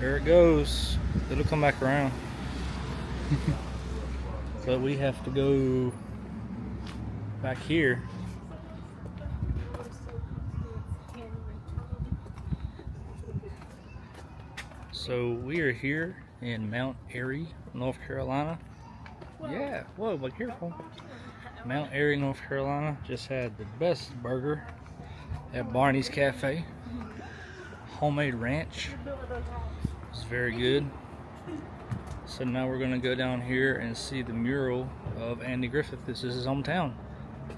There it goes. It'll come back around. But we have to go back here. So we are here in Mount Airy, North Carolina. Yeah, whoa, but careful. Mount Airy, North Carolina. Just had the best burger at Barney's Cafe. Homemade ranch. It's very good. So now we're gonna go down here and see the mural of Andy Griffith. This is his hometown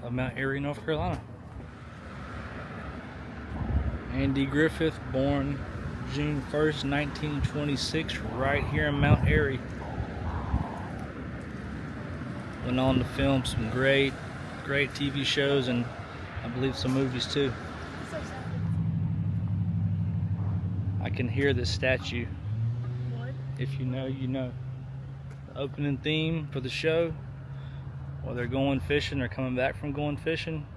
of Mount Airy, North Carolina. Andy Griffith, born June 1st, 1926, right here in Mount Airy. Went on to film some great TV shows and I believe some movies too. I can hear this statue. If you know, you know. The opening theme for the show, while they're going fishing or coming back from going fishing,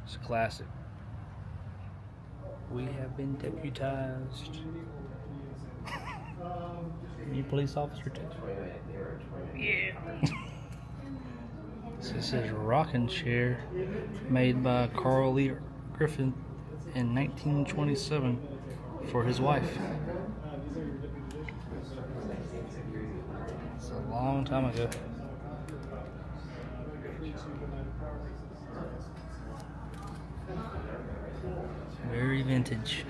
it's a classic. We have been deputized. You police officer too? Yeah. So this is a rocking chair made by Carl Lee Griffin in 1927 for his wife. It's a long time ago. Very vintage.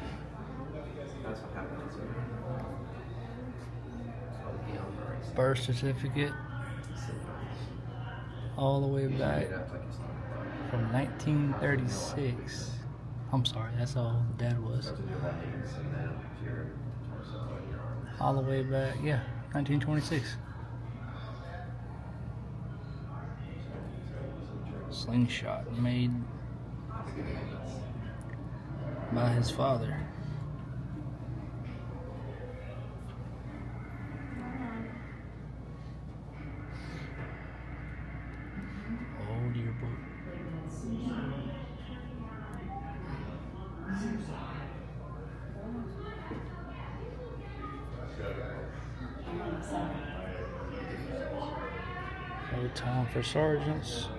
Birth certificate all the way back from 1936. I'm sorry, that's all Dad was. All the way back, yeah, 1926. Slingshot made by his father. Old yearbook. No Time for Sergeants,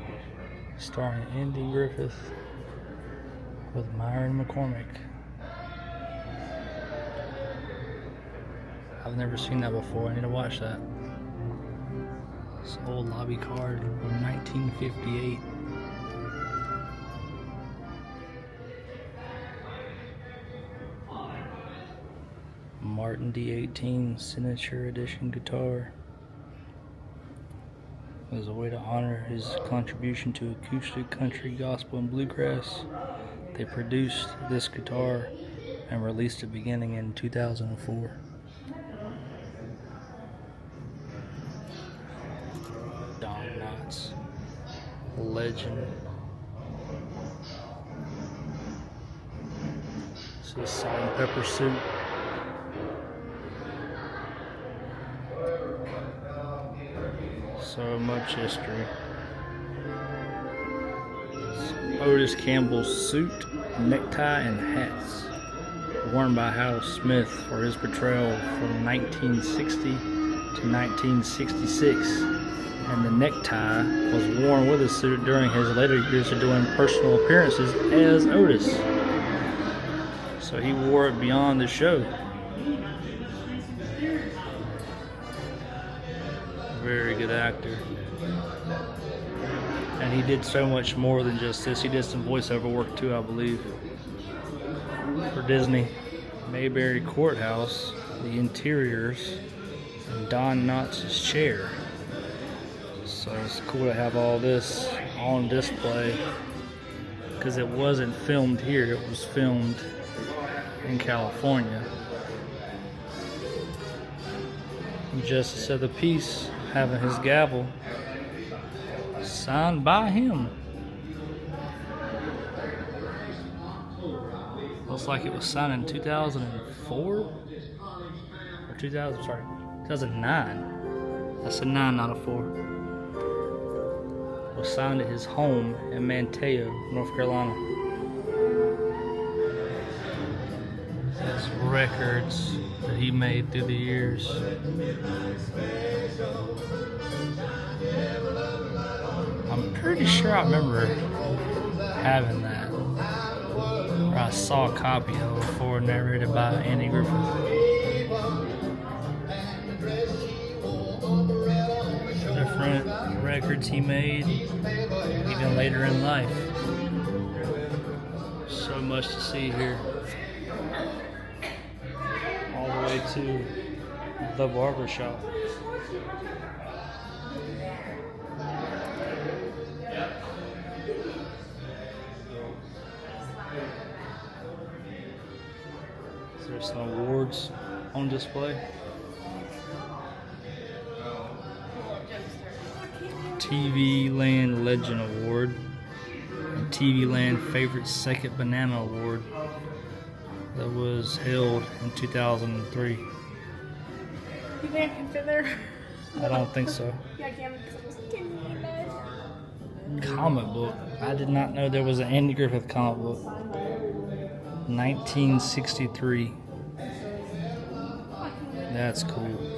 starring Andy Griffith with Myron McCormick. I've never seen that before. I need to watch that. This old lobby card from 1958. Martin D18 Signature Edition guitar. As a way to honor his contribution to acoustic, country, gospel, and bluegrass, they produced this guitar and released it beginning in 2004. Don Knotts, legend. This is Salt and Pepper Soup. So much history. Otis Campbell's suit, necktie, and hats, worn by Hal Smith for his portrayal from 1960 to 1966. And the necktie was worn with his suit during his later years of doing personal appearances as Otis. So he wore it beyond the show. Very good actor. And he did so much more than just this. He did some voiceover work too, I believe, for Disney. Mayberry Courthouse, the interiors, and Don Knotts' chair. So it's cool to have all this on display because it wasn't filmed here, it was filmed in California. Justice of the Peace having his gavel signed by him. Looks like it was signed in 2004 or 2009. That's a 9, not a 4. It was signed at his home in Manteo, North Carolina. That's records that he made through the years. I'm pretty sure I remember having that, or I saw a copy of it before, narrated by Andy Griffith. Different records he made, even later in life. So much to see here. All the way to the barber shop. There's some awards on display. TV Land Legend Award and TV Land Favorite Second Banana Award that was held in 2003. You think I can fit there? I don't think so. Yeah, I can because I'm skinny. Comic book. I did not know there was an Andy Griffith comic book. 1963. That's cool.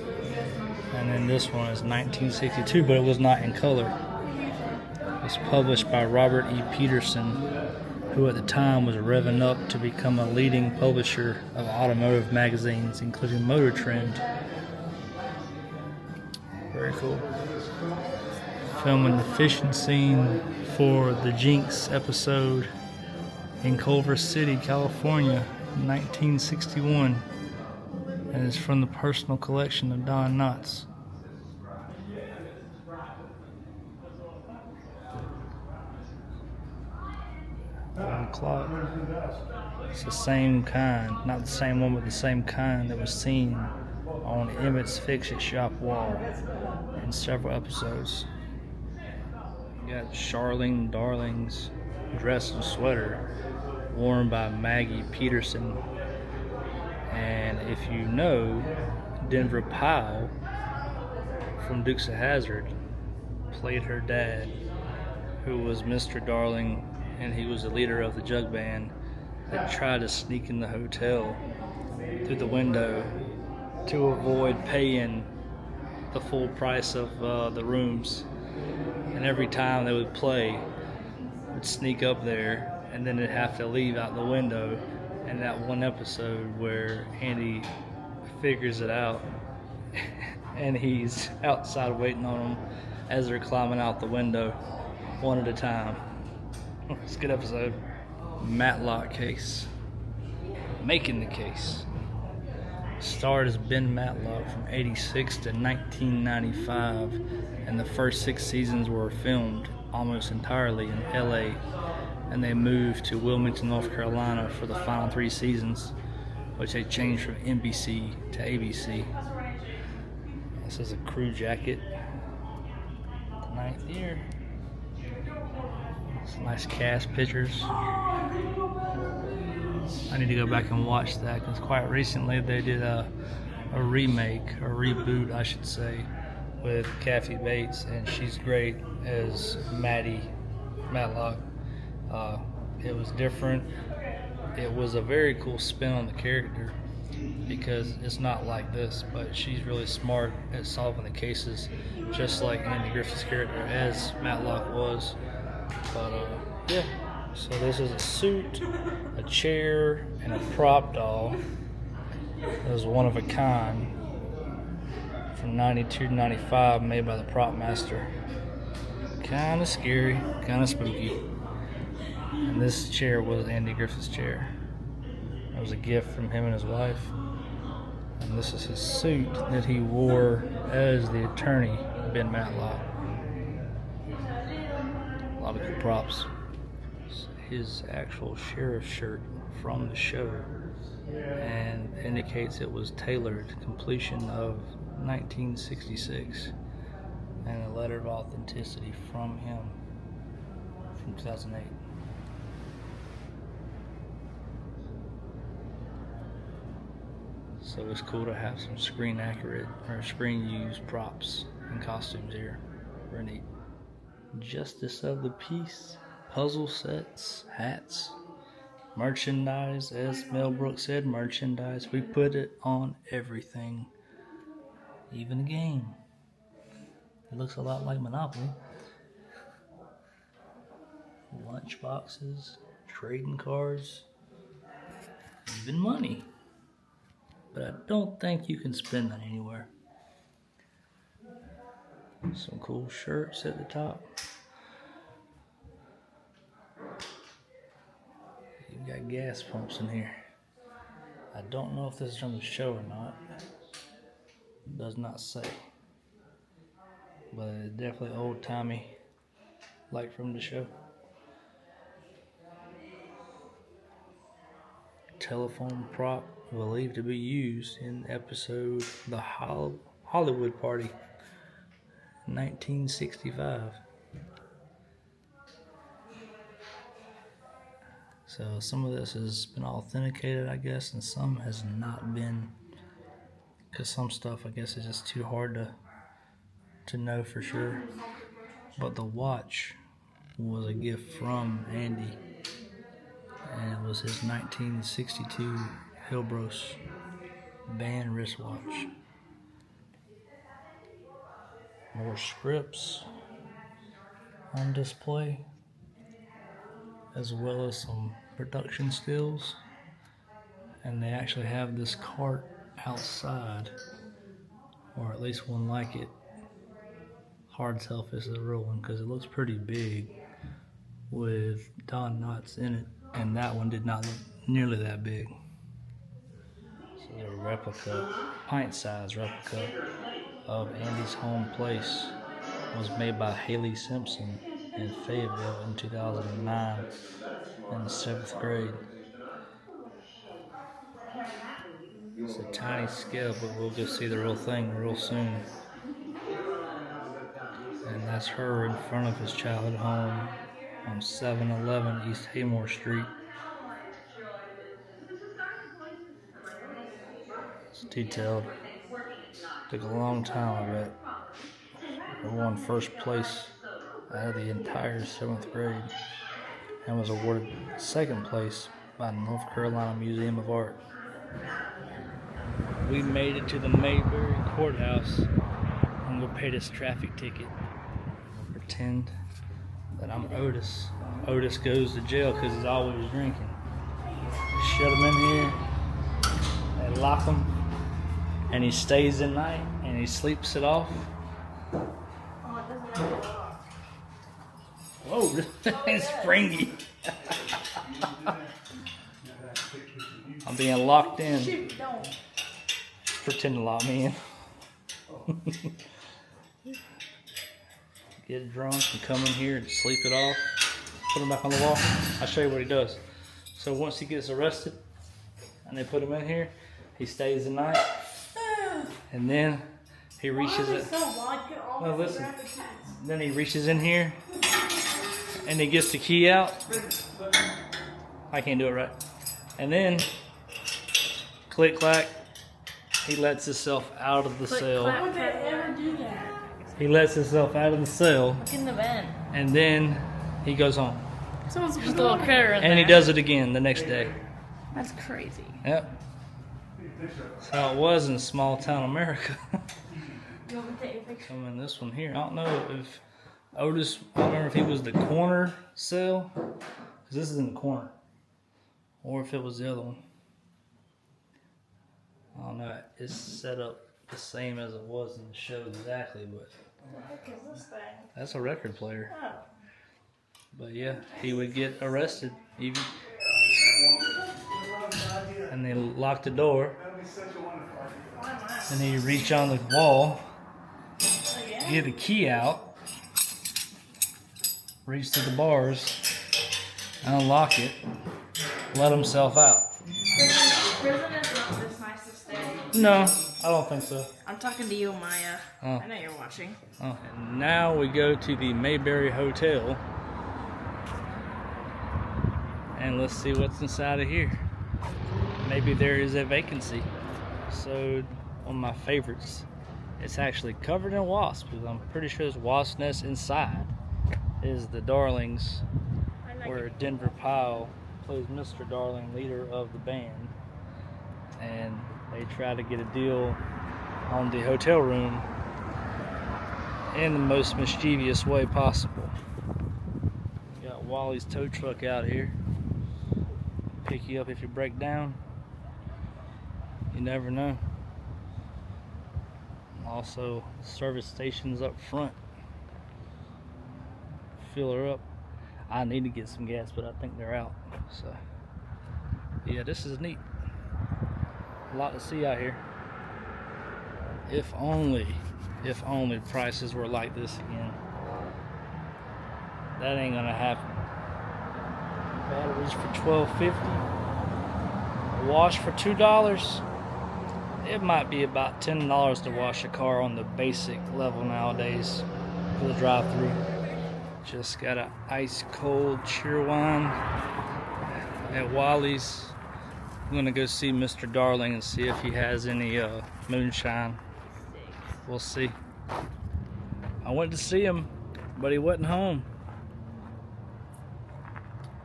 And then this one is 1962, but it was not in color. It was published by Robert E. Peterson, who at the time was revving up to become a leading publisher of automotive magazines, including Motor Trend. Very cool. Filming the fishing scene for the Jinx episode in Culver City, California, in 1961. And it's from the personal collection of Don Knotts. Clock. It's the same kind, not the same one, but the same kind that was seen on Emmett's Fix-It Shop wall in several episodes. You got Charlene Darling's dress and sweater worn by Maggie Peterson. And if you know, Denver Powell from Dukes of Hazzard played her dad, who was Mr. Darling, and he was the leader of the jug band that tried to sneak in the hotel through the window to avoid paying the full price of the rooms. And every time they would play, would sneak up there, and then they'd have to leave out the window. And that one episode where Andy figures it out and he's outside waiting on them as they're climbing out the window one at a time. It's a good episode. Matlock Case. Making the Case. Starred as Ben Matlock from 86 to 1995, and the first 6 seasons were filmed almost entirely in LA, and they moved to Wilmington, North Carolina for the final 3 seasons, which they changed from NBC to ABC. This is a crew jacket. The 9th year. Some nice cast pictures. I need to go back and watch that because quite recently they did a remake, or reboot I should say, with Kathy Bates, and she's great as Maddie Matlock. It was different. It was a very cool spin on the character because it's not like this, but she's really smart at solving the cases, just like Andy Griffith's character as Matlock was. But yeah, so this is a suit, a chair, and a prop doll. It was one of a kind from 92 to 95, made by the prop master. Kind of scary, kind of spooky. And this chair was Andy Griffith's chair. It was a gift from him and his wife. And this is his suit that he wore as the attorney, Ben Matlock. A lot of good props. His actual sheriff's shirt from the show, and indicates it was tailored completion of 1966, and a letter of authenticity from him from 2008. So it's cool to have some screen accurate or screen used props and costumes here. Very neat. Justice of the Peace, puzzle sets, hats, Merchandise, as Mel Brooks said, merchandise. We put it on everything, even the game. It looks a lot like Monopoly. Lunch boxes, trading cards, even money. But I don't think you can spend that anywhere. Some cool shirts at the top. You got gas pumps in here. I don't know if this is from the show or not. It does not say. But it's definitely old-timey, like from the show. Telephone prop believed to be used in episode The Hollywood Party, 1965. So some of this has been authenticated, I guess, and some has not been, because some stuff, I guess, is just too hard to know for sure. But the watch was a gift from Andy, and it was his 1962 Hillbros band wristwatch. More scripts on display, as well as some production stills. And they actually have this cart outside, or at least one like it. Hard to tell if this is a real one because it looks pretty big with Don Knotts in it, and that one did not look nearly that big. So they're a replica, pint-sized replica of Andy's home place. It was made by Haley Simpson in Fayetteville in 2009 in the 7th grade. It's a tiny scale, but we'll just see the real thing real soon. And that's her in front of his childhood home on 711 East Haymore Street. It's detailed. Took a long time, I bet. They won first place out of the entire 7th grade and was awarded second place by the North Carolina Museum of Art. We made it to the Mayberry courthouse. I'm gonna pay this traffic ticket. I'll pretend that I'm Otis. Otis goes to jail because he's always drinking. Shut him in here, they lock him, and he stays the night and he sleeps it off. Whoa, this is springy. I'm being locked in. Shoot, don't. Pretend to lock me in. Get drunk and come in here and sleep it off. Put him back on the wall. I'll show you what he does. So once he gets arrested and they put him in here, he stays the night. And then he reaches it. No, listen. Then he reaches in here and he gets the key out. I can't do it right. And then, click clack, he lets himself out of the cell. Why would they ever do that? He lets himself out of the cell. Look in the vent. And then he goes home. Someone's Just a little critter in And there. he does it again the next day. That's crazy. Yep. That's how it was in small town America. You want me to take a picture? Come in this one here. I don't know if Otis, I don't remember if he was the corner cell, because this is in the corner, or if it was the other one. I don't know. It's set up the same as it was in the show exactly, but What the heck is this thing? that's a record player. Oh. But yeah, he would get arrested even, and they lock the door, and he'd reach on the wall, get the key out, reach to the bars, unlock it, let himself out. Prison is not this nice to stay. No, I don't think so. I'm talking to you, Maya. Oh. I know you're watching. Oh. And now we go to the Mayberry Hotel, and let's see what's inside of here. Maybe there is a vacancy. So, one of my favorites. It's actually covered in wasps, because I'm pretty sure there's wasp nest inside. Is the Darlings, I like where it. Denver Pyle plays Mr. Darling, leader of the band, and they try to get a deal on the hotel room in the most mischievous way possible. We got Wally's tow truck out here. Pick you up if you break down. You never know. Also, service stations up front. Fill her up. I need to get some gas, but I think they're out. So, yeah, this is neat. A lot to see out here. If only prices were like this again. That ain't gonna happen. Batteries for $12.50. A wash for $2. It might be about $10 to wash a car on the basic level nowadays for the drive-through. Just got an ice cold Cheerwine at Wally's. I'm gonna go see Mr. Darling and see if he has any moonshine. We'll see. I went to see him, but he wasn't home.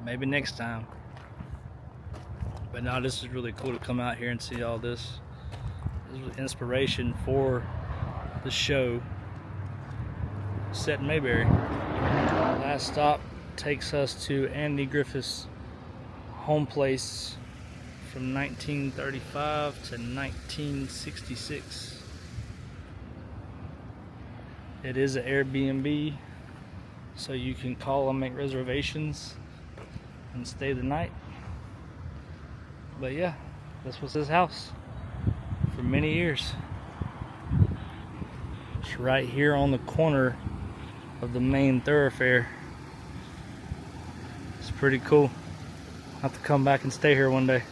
Maybe next time. But no, this is really cool to come out here and see all this. This was inspiration for the show set in Mayberry. Last stop takes us to Andy Griffith's home place from 1935 to 1966. It is an Airbnb, so you can call and make reservations and stay the night. But yeah, this was his house for many years. It's right here on the corner of the main thoroughfare. It's pretty cool. I'll have to come back and stay here one day.